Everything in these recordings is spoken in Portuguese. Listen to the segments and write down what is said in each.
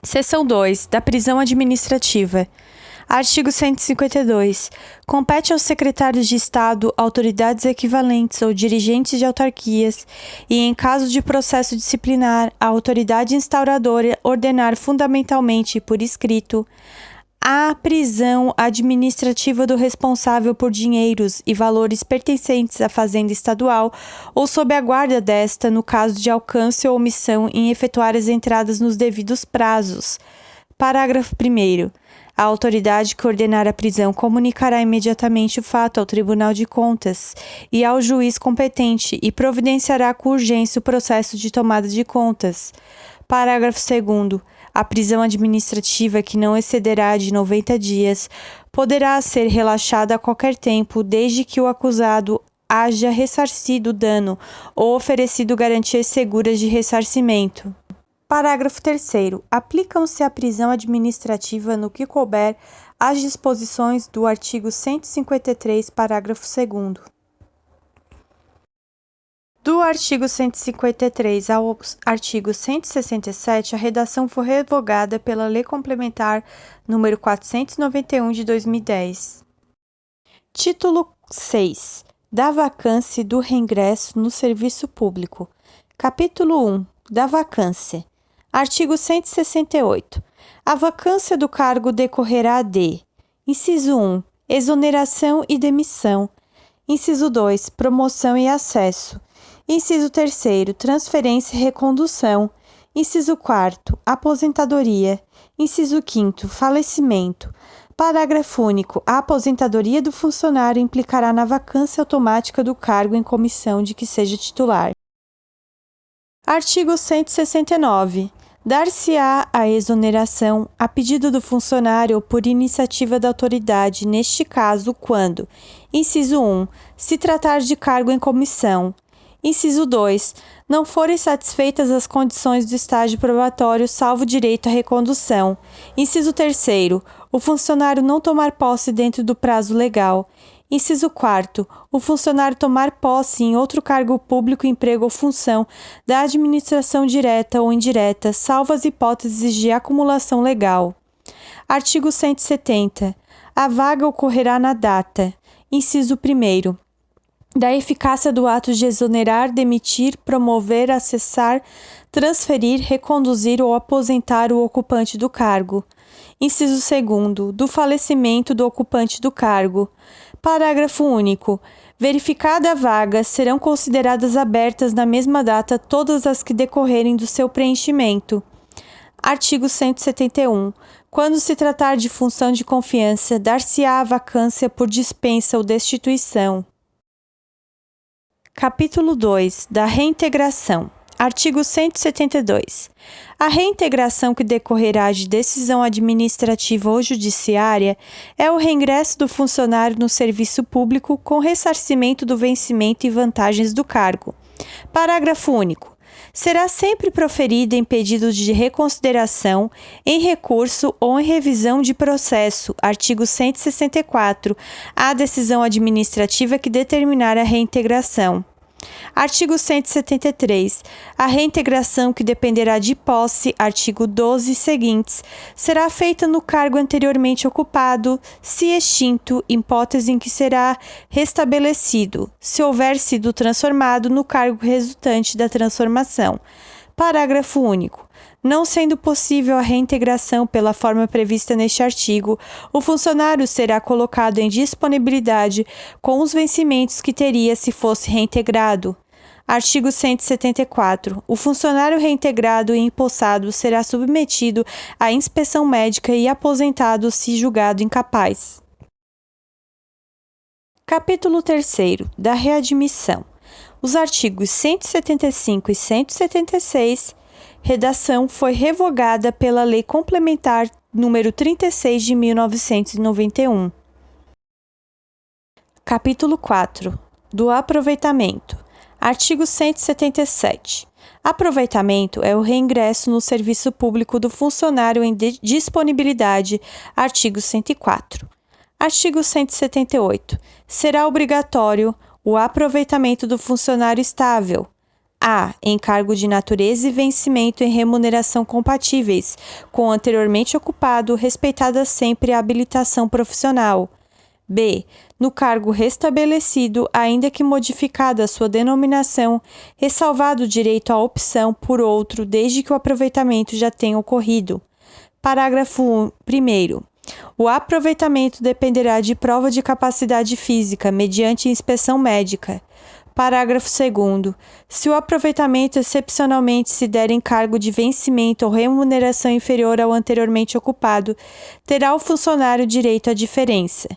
Seção 2. Da prisão administrativa. Artigo 152. Compete aos secretários de Estado, autoridades equivalentes ou dirigentes de autarquias e, em caso de processo disciplinar, a autoridade instauradora ordenar fundamentalmente e por escrito a prisão administrativa do responsável por dinheiros e valores pertencentes à Fazenda Estadual ou sob a guarda desta, no caso de alcance ou omissão em efetuar as entradas nos devidos prazos. Parágrafo 1º. A autoridade que ordenar a prisão comunicará imediatamente o fato ao Tribunal de Contas e ao juiz competente e providenciará com urgência o processo de tomada de contas. Parágrafo 2º. A prisão administrativa, que não excederá de 90 dias, poderá ser relaxada a qualquer tempo, desde que o acusado haja ressarcido o dano ou oferecido garantias seguras de ressarcimento. Parágrafo 3º. Aplicam-se à prisão administrativa, no que couber, as disposições do artigo 153, parágrafo 2º. Do artigo 153 ao artigo 167, a redação foi revogada pela Lei Complementar nº 491 de 2010. Título 6. Da vacância e do reingresso no serviço público. Capítulo 1. Da vacância. Artigo 168. A vacância do cargo decorrerá de: inciso 1. Exoneração e demissão. Inciso 2. Promoção e acesso. Inciso 3º, transferência e recondução. Inciso 4º, aposentadoria. Inciso 5º, falecimento. Parágrafo único. A aposentadoria do funcionário implicará na vacância automática do cargo em comissão de que seja titular. Artigo 169. Dar-se-á a exoneração a pedido do funcionário ou por iniciativa da autoridade, neste caso, quando: inciso 1. Se tratar de cargo em comissão. Inciso 2. Não forem satisfeitas as condições do estágio probatório, salvo direito à recondução. Inciso 3º. O funcionário não tomar posse dentro do prazo legal. Inciso 4º. O funcionário tomar posse em outro cargo público, emprego ou função da administração direta ou indireta, salvo as hipóteses de acumulação legal. Artigo 170. A vaga ocorrerá na data: inciso 1º. Da eficácia do ato de exonerar, demitir, promover, acessar, transferir, reconduzir ou aposentar o ocupante do cargo. Inciso 2º. Do falecimento do ocupante do cargo. Parágrafo único. Verificada a vaga, serão consideradas abertas na mesma data todas as que decorrerem do seu preenchimento. Artigo 171. Quando se tratar de função de confiança, dar-se-á a vacância por dispensa ou destituição. Capítulo 2. Da reintegração. Artigo 172. A reintegração que decorrerá de decisão administrativa ou judiciária é o reingresso do funcionário no serviço público com ressarcimento do vencimento e vantagens do cargo. Parágrafo único. Será sempre proferida em pedido de reconsideração, em recurso ou em revisão de processo, artigo 164, a decisão administrativa que determinar a reintegração. Artigo 173. A reintegração que dependerá de posse, artigo 12 e seguintes, será feita no cargo anteriormente ocupado, se extinto, hipótese em que será restabelecido, se houver sido transformado no cargo resultante da transformação. Parágrafo único. Não sendo possível a reintegração pela forma prevista neste artigo, o funcionário será colocado em disponibilidade com os vencimentos que teria se fosse reintegrado. Artigo 174. O funcionário reintegrado e empossado será submetido à inspeção médica e aposentado se julgado incapaz. Capítulo 3º. Da readmissão. Os artigos 175 e 176, redação foi revogada pela Lei Complementar nº 36 de 1991. Capítulo 4. Do aproveitamento. Artigo 177. Aproveitamento é o reingresso no serviço público do funcionário em disponibilidade. Artigo 104. Artigo 178. Será obrigatório o aproveitamento do funcionário estável. A. Encargo de natureza e vencimento em remuneração compatíveis com o anteriormente ocupado, respeitada sempre a habilitação profissional. B. No cargo restabelecido, ainda que modificada sua denominação, ressalvado o direito à opção por outro desde que o aproveitamento já tenha ocorrido. Parágrafo 1º. O aproveitamento dependerá de prova de capacidade física, mediante inspeção médica. Parágrafo 2º. Se o aproveitamento excepcionalmente se der em cargo de vencimento ou remuneração inferior ao anteriormente ocupado, terá o funcionário direito à diferença.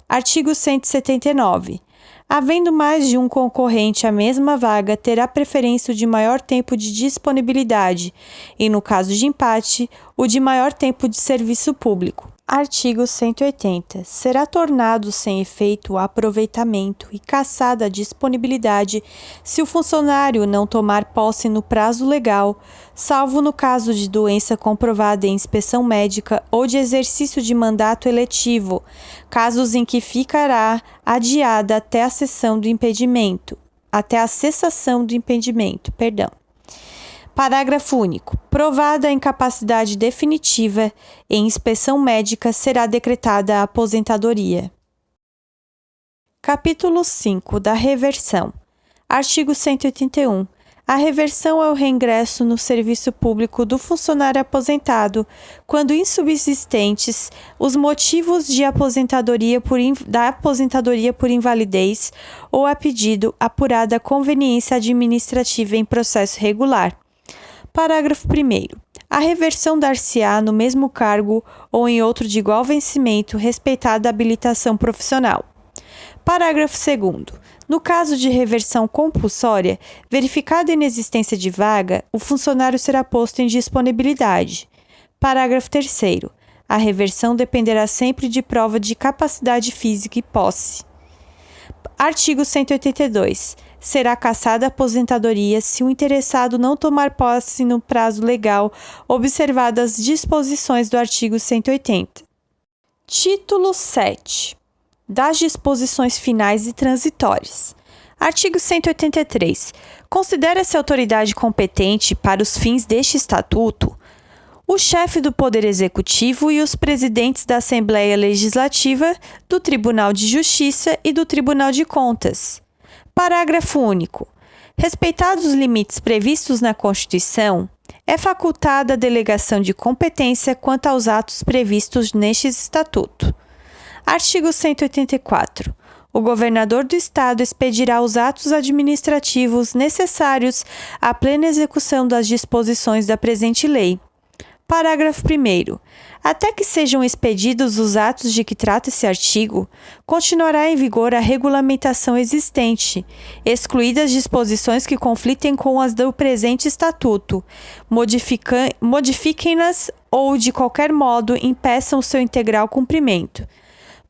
Artigo 179. Havendo mais de um concorrente à mesma vaga, terá preferência o de maior tempo de disponibilidade e, no caso de empate, o de maior tempo de serviço público. Artigo 180. Será tornado sem efeito o aproveitamento e cassada a disponibilidade se o funcionário não tomar posse no prazo legal, salvo no caso de doença comprovada em inspeção médica ou de exercício de mandato eletivo, casos em que ficará adiada até a cessação do impedimento. Parágrafo único. Provada a incapacidade definitiva, em inspeção médica será decretada a aposentadoria. Capítulo 5 da reversão. Artigo 181. A reversão é o reingresso no serviço público do funcionário aposentado, quando insubsistentes os motivos de aposentadoria da aposentadoria por invalidez ou a pedido apurada a conveniência administrativa em processo regular. Parágrafo 1º. A reversão dar-se-á no mesmo cargo ou em outro de igual vencimento, respeitada a habilitação profissional. Parágrafo 2º. No caso de reversão compulsória, verificada a inexistência de vaga, o funcionário será posto em disponibilidade. Parágrafo 3º. A reversão dependerá sempre de prova de capacidade física e posse. Artigo 182. Será cassada a aposentadoria se o interessado não tomar posse no prazo legal, observadas as disposições do artigo 180. Título 7. Das disposições finais e transitórias. Artigo 183. Considera-se autoridade competente para os fins deste Estatuto o chefe do Poder Executivo e os presidentes da Assembleia Legislativa, do Tribunal de Justiça e do Tribunal de Contas. Parágrafo único. Respeitados os limites previstos na Constituição, é facultada a delegação de competência quanto aos atos previstos neste Estatuto. Artigo 184. O governador do Estado expedirá os atos administrativos necessários à plena execução das disposições da presente lei. Parágrafo 1º. Até que sejam expedidos os atos de que trata esse artigo, continuará em vigor a regulamentação existente, excluídas disposições que conflitem com as do presente Estatuto, modifiquem-nas ou, de qualquer modo, impeçam o seu integral cumprimento.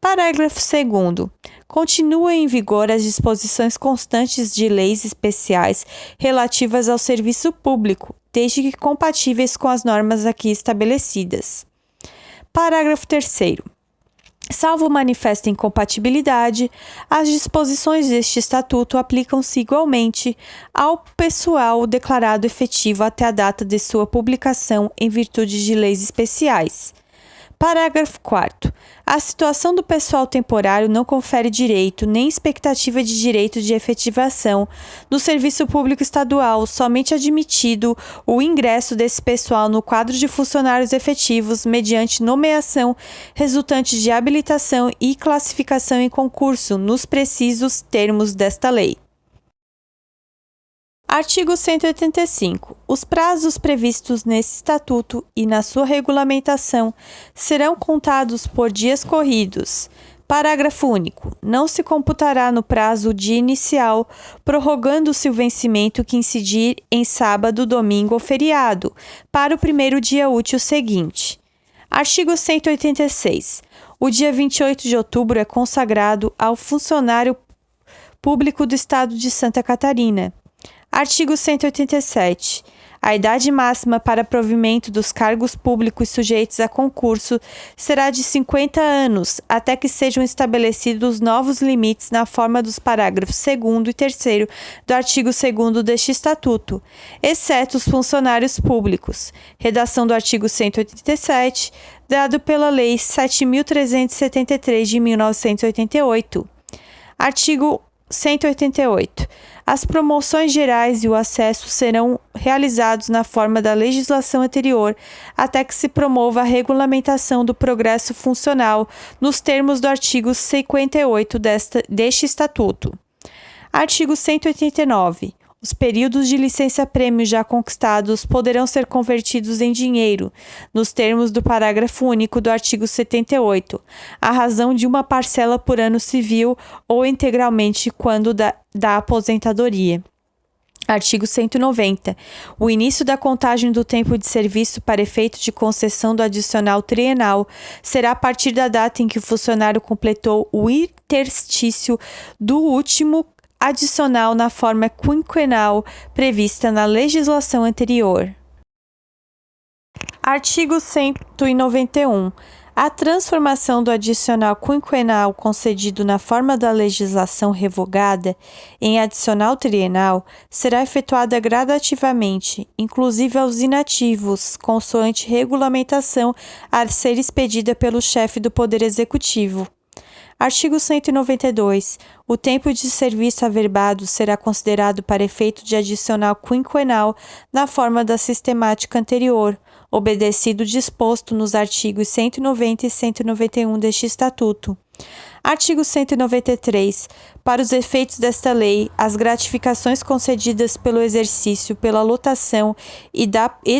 Parágrafo 2º. Continuam em vigor as disposições constantes de leis especiais relativas ao serviço público, desde que compatíveis com as normas aqui estabelecidas. Parágrafo 3º. Salvo manifesta incompatibilidade, as disposições deste Estatuto aplicam-se igualmente ao pessoal declarado efetivo até a data de sua publicação em virtude de leis especiais. Parágrafo 4º. A situação do pessoal temporário não confere direito nem expectativa de direito de efetivação no serviço público estadual, somente admitido o ingresso desse pessoal no quadro de funcionários efetivos mediante nomeação resultante de habilitação e classificação em concurso, nos precisos termos desta lei. Artigo 185. Os prazos previstos nesse Estatuto e na sua regulamentação serão contados por dias corridos. Parágrafo único. Não se computará no prazo dia inicial, prorrogando-se o vencimento que incidir em sábado, domingo ou feriado, para o primeiro dia útil seguinte. Artigo 186. O dia 28 de outubro é consagrado ao funcionário público do Estado de Santa Catarina. Artigo 187. A idade máxima para provimento dos cargos públicos sujeitos a concurso será de 50 anos, até que sejam estabelecidos novos limites na forma dos parágrafos 2º e 3º do artigo 2º deste Estatuto, exceto os funcionários públicos. Redação do artigo 187, dado pela Lei 7.373 de 1988. Artigo 188. As promoções gerais e o acesso serão realizados na forma da legislação anterior, até que se promova a regulamentação do progresso funcional nos termos do artigo 58 deste Estatuto. Artigo 189. Os períodos de licença-prêmio já conquistados poderão ser convertidos em dinheiro, nos termos do parágrafo único do artigo 78, à razão de uma parcela por ano civil ou integralmente quando da aposentadoria. Artigo 190. O início da contagem do tempo de serviço para efeito de concessão do adicional trienal será a partir da data em que o funcionário completou o interstício do último adicional na forma quinquenal prevista na legislação anterior. Artigo 191. A transformação do adicional quinquenal concedido na forma da legislação revogada em adicional trienal será efetuada gradativamente, inclusive aos inativos, consoante regulamentação a ser expedida pelo chefe do Poder Executivo. Artigo 192. O tempo de serviço averbado será considerado para efeito de adicional quinquenal na forma da sistemática anterior, obedecido o disposto nos artigos 190 e 191 deste Estatuto. Artigo 193. Para os efeitos desta lei, as gratificações concedidas pelo exercício, pela lotação e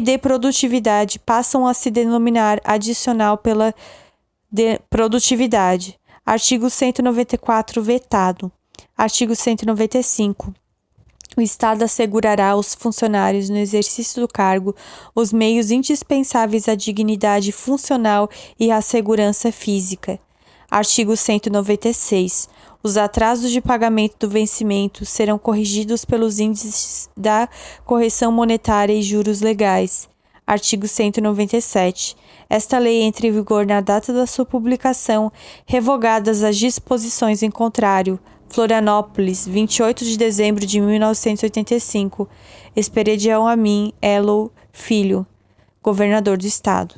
de produtividade passam a se denominar adicional pela produtividade. Artigo 194, vetado. Artigo 195. O Estado assegurará aos funcionários no exercício do cargo os meios indispensáveis à dignidade funcional e à segurança física. Artigo 196. Os atrasos de pagamento do vencimento serão corrigidos pelos índices da correção monetária e juros legais. Artigo 197. Esta lei entra em vigor na data da sua publicação, revogadas as disposições em contrário. Florianópolis, 28 de dezembro de 1985. Expedição a mim, Elo Filho, governador do estado.